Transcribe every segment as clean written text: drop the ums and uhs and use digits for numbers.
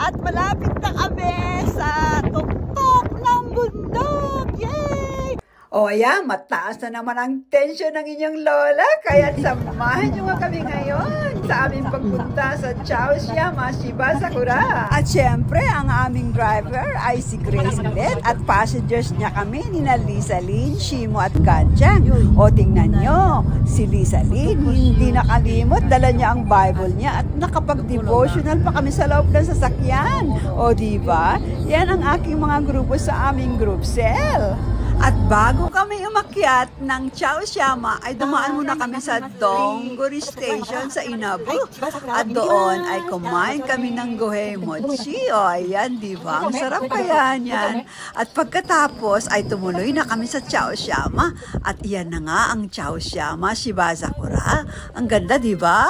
at malapit na kami sa tuktok ng bundok. Yay! O ayan, mataas na naman ang tensyon ng inyong lola, kaya samahan nyo nga kami ngayon sa aming pagpunta sa Chaoyama Shiba Sakura. At syempre, ang aming driver ay si Grace ulit at passengers niya kami nina Lisa Lynn, Shimo at Ganjang. O tingnan nyo, si Lisa Lynn hindi nakalimot, dala niya ang Bible niya at nakapag-devotional pa kami sa loob ng sasakyan. O diba? Yan ang aking mga grupo sa aming group cell. At bago kami umakyat ng Chaoyama ay dumaan muna kami sa Dongguri Station sa Inabu. At doon ay kumain kami ng gohei mochi. O ayan, diba? Ang sarap kaya niyan. At pagkatapos ay tumuloy na kami sa Chaoyama. At iyan na nga ang Chaoyama Shiba Sakura. Ang ganda, diba?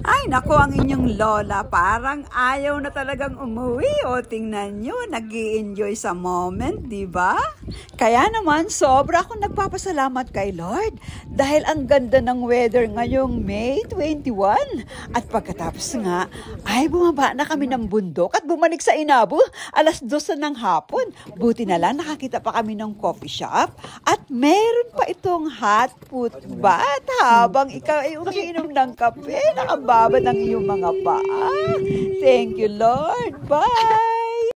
Ay, naku, ang inyong lola, parang ayaw na talagang umuwi. O, tingnan nyo, nag-i-enjoy sa moment, di ba? Kaya naman, sobra akong nagpapasalamat kay Lord dahil ang ganda ng weather ngayong May 21. At pagkatapos nga, ay bumaba na kami ng bundok at bumalik sa Inabu, 2:00 ng hapon. Buti na lang, nakakita pa kami ng coffee shop at meron pa itong hot foot bath habang ikaw ay umiinom ng kape. Nakababa ng iyong mga paa. Thank you, Lord. Bye!